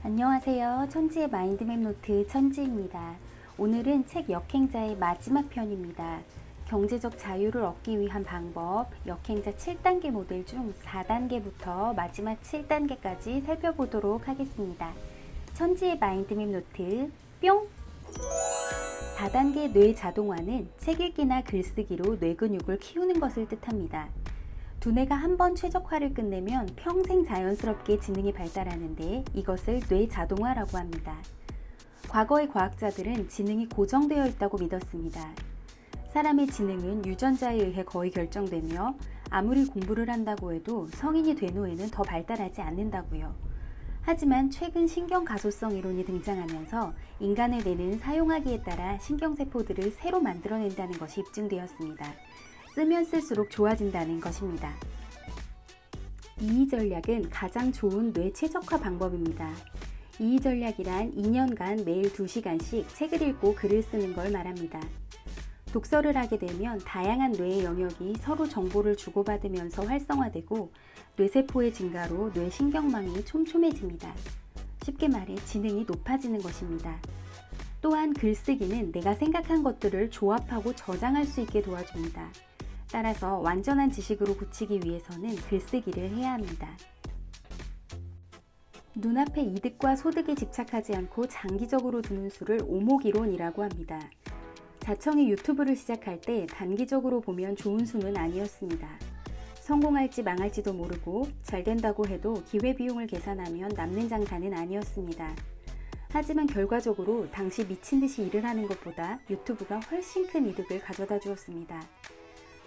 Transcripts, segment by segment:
안녕하세요. 천지의 마인드맵 노트 천지입니다. 오늘은 책 역행자의 마지막 편입니다. 경제적 자유를 얻기 위한 방법, 역행자 7단계 모델 중 4단계부터 마지막 7단계까지 살펴보도록 하겠습니다. 천지의 마인드맵 노트 뿅! 4단계 뇌 자동화는 책 읽기나 글쓰기로 뇌 근육을 키우는 것을 뜻합니다. 두뇌가 한번 최적화를 끝내면 평생 자연스럽게 지능이 발달하는데 이것을 뇌 자동화라고 합니다. 과거의 과학자들은 지능이 고정되어 있다고 믿었습니다. 사람의 지능은 유전자에 의해 거의 결정되며 아무리 공부를 한다고 해도 성인이 된 후에는 더 발달하지 않는다고요. 하지만 최근 신경가소성 이론이 등장하면서 인간의 뇌는 사용하기에 따라 신경세포들을 새로 만들어낸다는 것이 입증되었습니다. 쓰면 쓸수록 좋아진다는 것입니다. 이의 전략은 가장 좋은 뇌 최적화 방법입니다. 이의 전략이란 2년간 매일 2시간씩 책을 읽고 글을 쓰는 걸 말합니다. 독서를 하게 되면 다양한 뇌의 영역이 서로 정보를 주고받으면서 활성화되고 뇌세포의 증가로 뇌신경망이 촘촘해집니다. 쉽게 말해 지능이 높아지는 것입니다. 또한 글쓰기는 내가 생각한 것들을 조합하고 저장할 수 있게 도와줍니다. 따라서 완전한 지식으로 고치기 위해서는 글쓰기를 해야 합니다. 눈앞의 이득과 소득에 집착하지 않고 장기적으로 두는 수를 오목이론이라고 합니다. 자청이 유튜브를 시작할 때 단기적으로 보면 좋은 수는 아니었습니다. 성공할지 망할지도 모르고 잘 된다고 해도 기회비용을 계산하면 남는 장사는 아니었습니다. 하지만 결과적으로 당시 미친 듯이 일을 하는 것보다 유튜브가 훨씬 큰 이득을 가져다 주었습니다.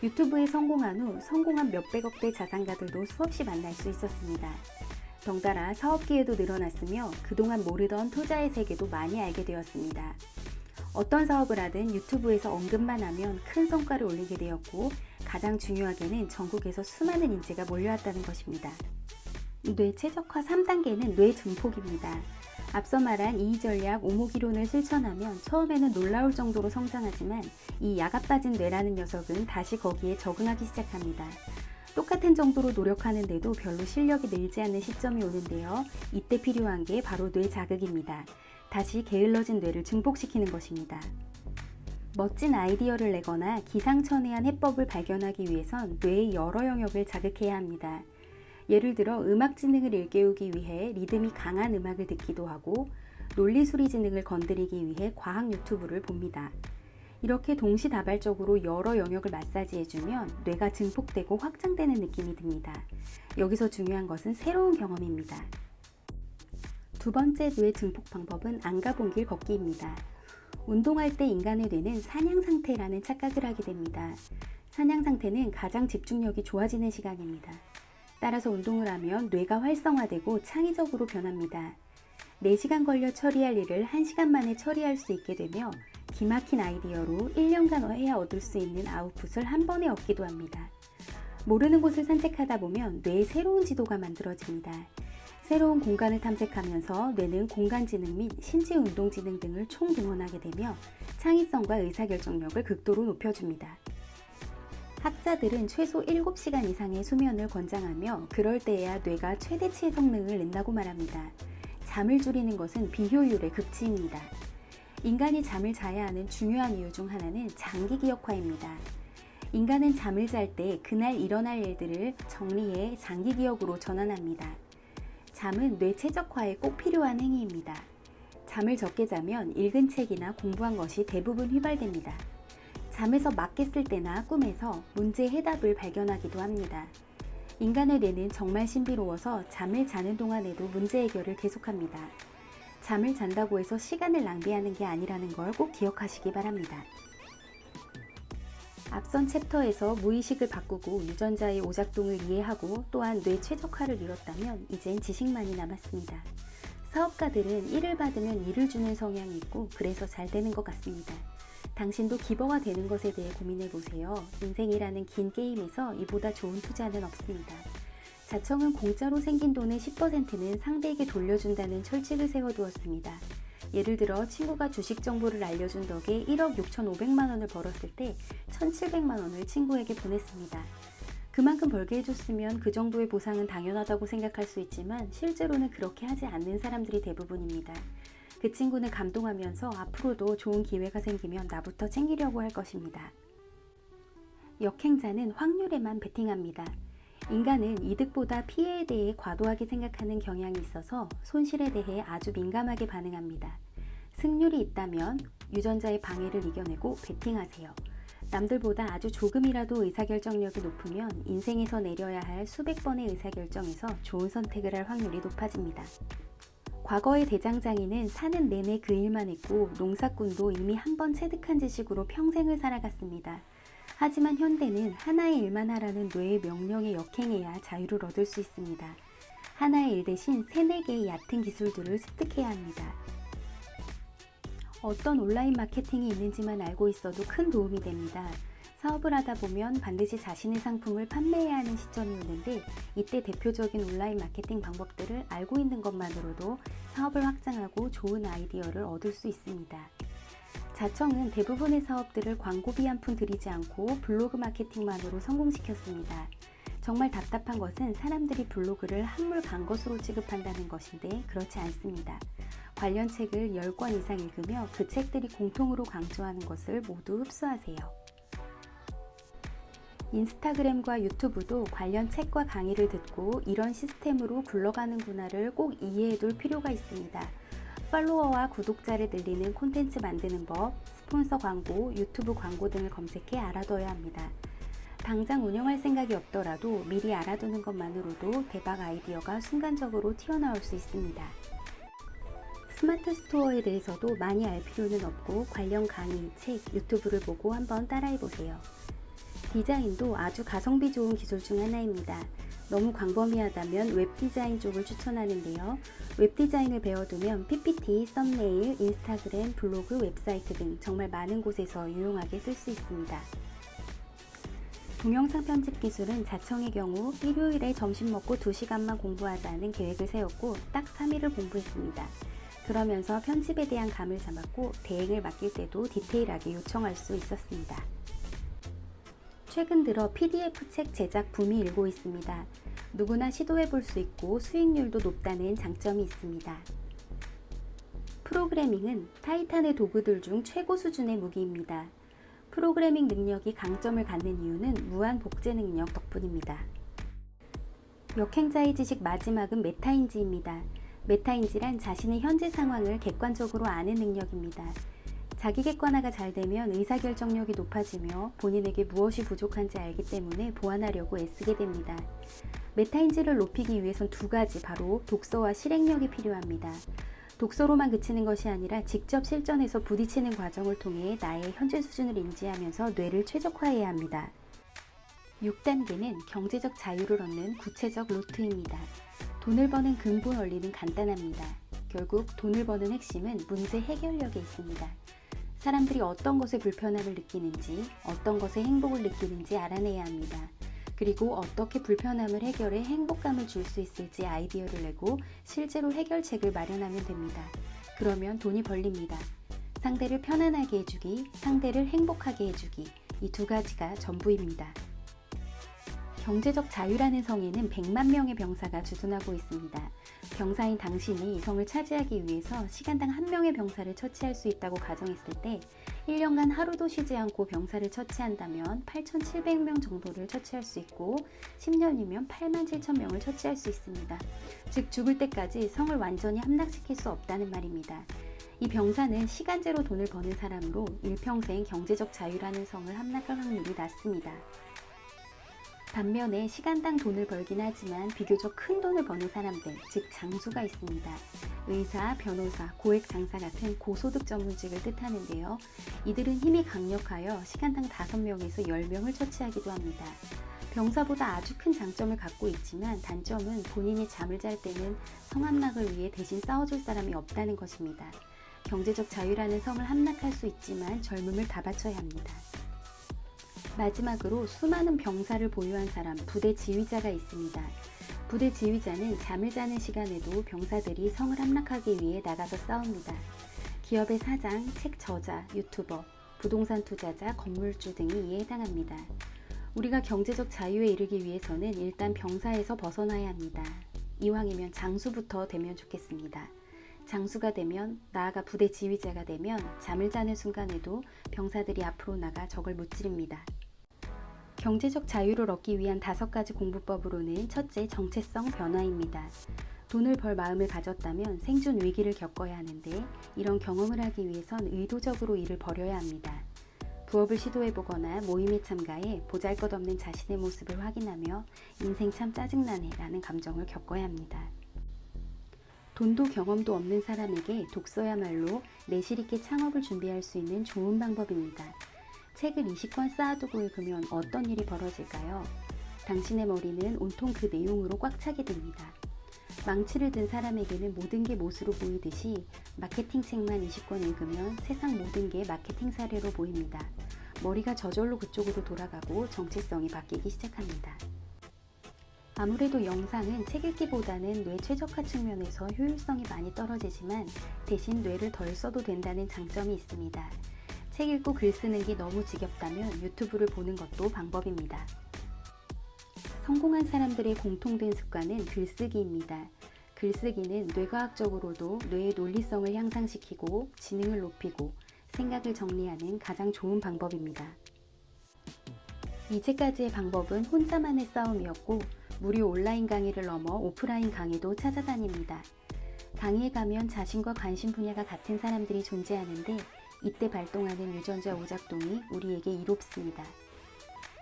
유튜브에 성공한 후 성공한 몇백억대 자산가들도 수없이 만날 수 있었습니다. 덩달아 사업 기회도 늘어났으며 그동안 모르던 투자의 세계도 많이 알게 되었습니다. 어떤 사업을 하든 유튜브에서 언급만 하면 큰 성과를 올리게 되었고 가장 중요하게는 전국에서 수많은 인재가 몰려왔다는 것입니다. 뇌 최적화 3단계는 뇌 증폭입니다. 앞서 말한 이의 전략 오목이론을 실천하면 처음에는 놀라울 정도로 성장하지만 이 야가 빠진 뇌라는 녀석은 다시 거기에 적응하기 시작합니다. 똑같은 정도로 노력하는데도 별로 실력이 늘지 않는 시점이 오는데요. 이때 필요한 게 바로 뇌 자극입니다. 다시 게을러진 뇌를 증폭시키는 것입니다. 멋진 아이디어를 내거나 기상천외한 해법을 발견하기 위해선 뇌의 여러 영역을 자극해야 합니다. 예를 들어 음악 지능을 일깨우기 위해 리듬이 강한 음악을 듣기도 하고 논리수리 지능을 건드리기 위해 과학 유튜브를 봅니다. 이렇게 동시다발적으로 여러 영역을 마사지해주면 뇌가 증폭되고 확장되는 느낌이 듭니다. 여기서 중요한 것은 새로운 경험입니다. 두 번째 뇌 증폭 방법은 안 가본 길 걷기입니다. 운동할 때 인간의 뇌는 사냥 상태라는 착각을 하게 됩니다. 사냥 상태는 가장 집중력이 좋아지는 시간입니다. 따라서 운동을 하면 뇌가 활성화되고 창의적으로 변합니다. 4시간 걸려 처리할 일을 1시간 만에 처리할 수 있게 되며 기막힌 아이디어로 1년간 해야 얻을 수 있는 아웃풋을 한 번에 얻기도 합니다. 모르는 곳을 산책하다 보면 뇌의 새로운 지도가 만들어집니다. 새로운 공간을 탐색하면서 뇌는 공간지능 및 신체운동지능 등을 총동원하게 되며 창의성과 의사결정력을 극도로 높여줍니다. 학자들은 최소 7시간 이상의 수면을 권장하며 그럴 때에야 뇌가 최대치의 성능을 낸다고 말합니다. 잠을 줄이는 것은 비효율의 극치입니다. 인간이 잠을 자야 하는 중요한 이유 중 하나는 장기 기억화입니다. 인간은 잠을 잘 때 그날 일어날 일들을 정리해 장기 기억으로 전환합니다. 잠은 뇌 최적화에 꼭 필요한 행위입니다. 잠을 적게 자면 읽은 책이나 공부한 것이 대부분 휘발됩니다. 잠에서 막 깼을 때나 꿈에서 문제의 해답을 발견하기도 합니다. 인간의 뇌는 정말 신비로워서 잠을 자는 동안에도 문제 해결을 계속합니다. 잠을 잔다고 해서 시간을 낭비하는 게 아니라는 걸 꼭 기억하시기 바랍니다. 앞선 챕터에서 무의식을 바꾸고 유전자의 오작동을 이해하고 또한 뇌 최적화를 이뤘다면 이젠 지식만이 남았습니다. 사업가들은 일을 받으면 일을 주는 성향이 있고 그래서 잘 되는 것 같습니다. 당신도 기버가 되는 것에 대해 고민해보세요. 인생이라는 긴 게임에서 이보다 좋은 투자는 없습니다. 자청은 공짜로 생긴 돈의 10%는 상대에게 돌려준다는 철칙을 세워두었습니다. 예를 들어 친구가 주식 정보를 알려준 덕에 1억 6,500만 원을 벌었을 때 1,700만 원을 친구에게 보냈습니다. 그만큼 벌게 해줬으면 그 정도의 보상은 당연하다고 생각할 수 있지만 실제로는 그렇게 하지 않는 사람들이 대부분입니다. 그 친구는 감동하면서 앞으로도 좋은 기회가 생기면 나부터 챙기려고 할 것입니다. 역행자는 확률에만 베팅합니다. 인간은 이득보다 피해에 대해 과도하게 생각하는 경향이 있어서 손실에 대해 아주 민감하게 반응합니다. 승률이 있다면 유전자의 방해를 이겨내고 베팅하세요. 남들보다 아주 조금이라도 의사결정력이 높으면 인생에서 내려야 할 수백 번의 의사결정에서 좋은 선택을 할 확률이 높아집니다. 과거의 대장장이는 사는 내내 그 일만 했고 농사꾼도 이미 한 번 체득한 지식으로 평생을 살아갔습니다. 하지만 현대는 하나의 일만 하라는 뇌의 명령에 역행해야 자유를 얻을 수 있습니다. 하나의 일 대신 3-4개의 얕은 기술들을 습득해야 합니다. 어떤 온라인 마케팅이 있는지만 알고 있어도 큰 도움이 됩니다. 사업을 하다 보면 반드시 자신의 상품을 판매해야 하는 시점이 오는데 이때 대표적인 온라인 마케팅 방법들을 알고 있는 것만으로도 사업을 확장하고 좋은 아이디어를 얻을 수 있습니다. 자청은 대부분의 사업들을 광고비 한 푼 들이지 않고 블로그 마케팅만으로 성공시켰습니다. 정말 답답한 것은 사람들이 블로그를 한물 간 것으로 취급한다는 것인데 그렇지 않습니다. 관련 책을 10권 이상 읽으며 그 책들이 공통으로 강조하는 것을 모두 흡수하세요. 인스타그램과 유튜브도 관련 책과 강의를 듣고 이런 시스템으로 굴러가는구나를 꼭 이해해 둘 필요가 있습니다. 팔로워와 구독자를 늘리는 콘텐츠 만드는 법, 스폰서 광고, 유튜브 광고 등을 검색해 알아둬야 합니다. 당장 운영할 생각이 없더라도 미리 알아두는 것만으로도 대박 아이디어가 순간적으로 튀어나올 수 있습니다. 스마트 스토어에 대해서도 많이 알 필요는 없고 관련 강의, 책, 유튜브를 보고 한번 따라해보세요. 디자인도 아주 가성비 좋은 기술 중 하나입니다. 너무 광범위하다면 웹디자인 쪽을 추천하는데요. 웹디자인을 배워두면 PPT, 썸네일, 인스타그램, 블로그, 웹사이트 등 정말 많은 곳에서 유용하게 쓸 수 있습니다. 동영상 편집 기술은 자청의 경우 일요일에 점심 먹고 2시간만 공부하자는 계획을 세웠고 딱 3일을 공부했습니다. 그러면서 편집에 대한 감을 잡았고 대행을 맡길 때도 디테일하게 요청할 수 있었습니다. 최근 들어 PDF 책 제작 붐이 일고 있습니다. 누구나 시도해 볼 수 있고 수익률도 높다는 장점이 있습니다. 프로그래밍은 타이탄의 도구들 중 최고 수준의 무기입니다. 프로그래밍 능력이 강점을 갖는 이유는 무한 복제 능력 덕분입니다. 역행자의 지식 마지막은 메타인지입니다. 메타인지란 자신의 현재 상황을 객관적으로 아는 능력입니다. 자기 객관화가 잘 되면 의사결정력이 높아지며 본인에게 무엇이 부족한지 알기 때문에 보완하려고 애쓰게 됩니다. 메타인지를 높이기 위해선 2가지, 바로 독서와 실행력이 필요합니다. 독서로만 그치는 것이 아니라 직접 실전에서 부딪히는 과정을 통해 나의 현재 수준을 인지하면서 뇌를 최적화해야 합니다. 6단계는 경제적 자유를 얻는 구체적 루트입니다. 돈을 버는 근본 원리는 간단합니다. 결국 돈을 버는 핵심은 문제 해결력에 있습니다. 사람들이 어떤 것에 불편함을 느끼는지, 어떤 것에 행복을 느끼는지 알아내야 합니다. 그리고 어떻게 불편함을 해결해 행복감을 줄 수 있을지 아이디어를 내고 실제로 해결책을 마련하면 됩니다. 그러면 돈이 벌립니다. 상대를 편안하게 해주기, 상대를 행복하게 해주기, 이 2가지가 전부입니다. 경제적 자유라는 성에는 100만 명의 병사가 주둔하고 있습니다. 병사인 당신이 이 성을 차지하기 위해서 시간당 1명의 병사를 처치할 수 있다고 가정했을 때 1년간 하루도 쉬지 않고 병사를 처치한다면 8,700명 정도를 처치할 수 있고 10년이면 87,000명을 처치할 수 있습니다. 즉 죽을 때까지 성을 완전히 함락시킬 수 없다는 말입니다. 이 병사는 시간제로 돈을 버는 사람으로 일평생 경제적 자유라는 성을 함락할 확률이 낮습니다. 반면에 시간당 돈을 벌긴 하지만 비교적 큰 돈을 버는 사람들, 즉 장수가 있습니다. 의사, 변호사, 고액 장사 같은 고소득 전문직을 뜻하는데요. 이들은 힘이 강력하여 시간당 5명에서 10명을 처치하기도 합니다. 병사보다 아주 큰 장점을 갖고 있지만 단점은 본인이 잠을 잘 때는 성함락을 위해 대신 싸워줄 사람이 없다는 것입니다. 경제적 자유라는 성을 함락할 수 있지만 젊음을 다 바쳐야 합니다. 마지막으로 수많은 병사를 보유한 사람, 부대 지휘자가 있습니다. 부대 지휘자는 잠을 자는 시간에도 병사들이 성을 함락하기 위해 나가서 싸웁니다. 기업의 사장, 책 저자, 유튜버, 부동산 투자자, 건물주 등이 이에 해당합니다. 우리가 경제적 자유에 이르기 위해서는 일단 병사에서 벗어나야 합니다. 이왕이면 장수부터 되면 좋겠습니다. 장수가 되면, 나아가 부대 지휘자가 되면 잠을 자는 순간에도 병사들이 앞으로 나가 적을 무찌릅니다. 경제적 자유를 얻기 위한 5가지 공부법으로는 첫째, 정체성 변화입니다. 돈을 벌 마음을 가졌다면 생존 위기를 겪어야 하는데 이런 경험을 하기 위해선 의도적으로 일을 벌여야 합니다. 부업을 시도해보거나 모임에 참가해 보잘것없는 자신의 모습을 확인하며 인생 참 짜증나네 라는 감정을 겪어야 합니다. 돈도 경험도 없는 사람에게 독서야말로 내실 있게 창업을 준비할 수 있는 좋은 방법입니다. 책을 20권 쌓아두고 읽으면 어떤 일이 벌어질까요? 당신의 머리는 온통 그 내용으로 꽉 차게 됩니다. 망치를 든 사람에게는 모든 게 못으로 보이듯이 마케팅 책만 20권 읽으면 세상 모든 게 마케팅 사례로 보입니다. 머리가 저절로 그쪽으로 돌아가고 정체성이 바뀌기 시작합니다. 아무래도 영상은 책 읽기보다는 뇌 최적화 측면에서 효율성이 많이 떨어지지만 대신 뇌를 덜 써도 된다는 장점이 있습니다. 책 읽고 글 쓰는 게 너무 지겹다면 유튜브를 보는 것도 방법입니다. 성공한 사람들의 공통된 습관은 글쓰기입니다. 글쓰기는 뇌과학적으로도 뇌의 논리성을 향상시키고 지능을 높이고 생각을 정리하는 가장 좋은 방법입니다. 이제까지의 방법은 혼자만의 싸움이었고 무료 온라인 강의를 넘어 오프라인 강의도 찾아다닙니다. 강의에 가면 자신과 관심 분야가 같은 사람들이 존재하는데 이때 발동하는 유전자 오작동이 우리에게 이롭습니다.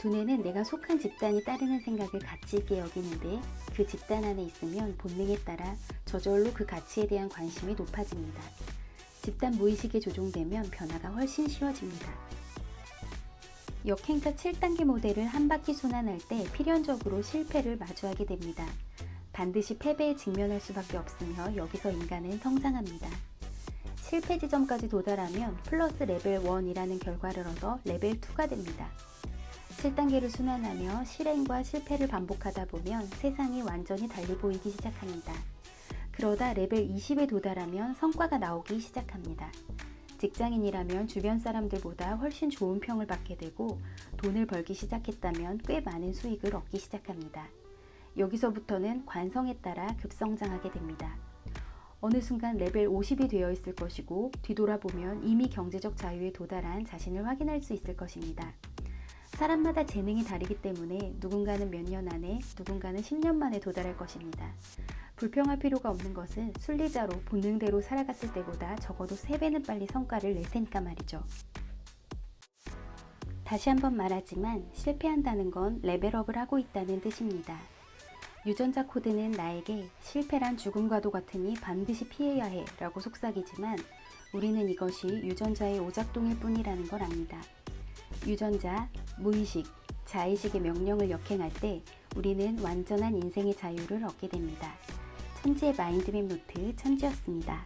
두뇌는 내가 속한 집단이 따르는 생각을 가치 있게 여기는데 그 집단 안에 있으면 본능에 따라 저절로 그 가치에 대한 관심이 높아집니다. 집단 무의식에 조종되면 변화가 훨씬 쉬워집니다. 역행자 7단계 모델을 한 바퀴 순환할 때 필연적으로 실패를 마주하게 됩니다. 반드시 패배에 직면할 수밖에 없으며 여기서 인간은 성장합니다. 실패 지점까지 도달하면 플러스 레벨 1이라는 결과를 얻어 레벨 2가 됩니다. 7단계를 순환하며 실행과 실패를 반복하다 보면 세상이 완전히 달리 보이기 시작합니다. 그러다 레벨 20에 도달하면 성과가 나오기 시작합니다. 직장인이라면 주변 사람들보다 훨씬 좋은 평을 받게 되고 돈을 벌기 시작했다면 꽤 많은 수익을 얻기 시작합니다. 여기서부터는 관성에 따라 급성장하게 됩니다. 어느 순간 레벨 50이 되어 있을 것이고 뒤돌아보면 이미 경제적 자유에 도달한 자신을 확인할 수 있을 것입니다. 사람마다 재능이 다르기 때문에 누군가는 몇 년 안에, 누군가는 10년 만에 도달할 것입니다. 불평할 필요가 없는 것은 순리자로 본능대로 살아갔을 때보다 적어도 3배는 빨리 성과를 낼 테니까 말이죠. 다시 한번 말하지만 실패한다는 건 레벨업을 하고 있다는 뜻입니다. 유전자 코드는 나에게 실패란 죽음과도 같으니 반드시 피해야 해 라고 속삭이지만 우리는 이것이 유전자의 오작동일 뿐이라는 걸 압니다. 유전자, 무의식, 자의식의 명령을 역행할 때 우리는 완전한 인생의 자유를 얻게 됩니다. 천지의 마인드맵 노트 천지였습니다.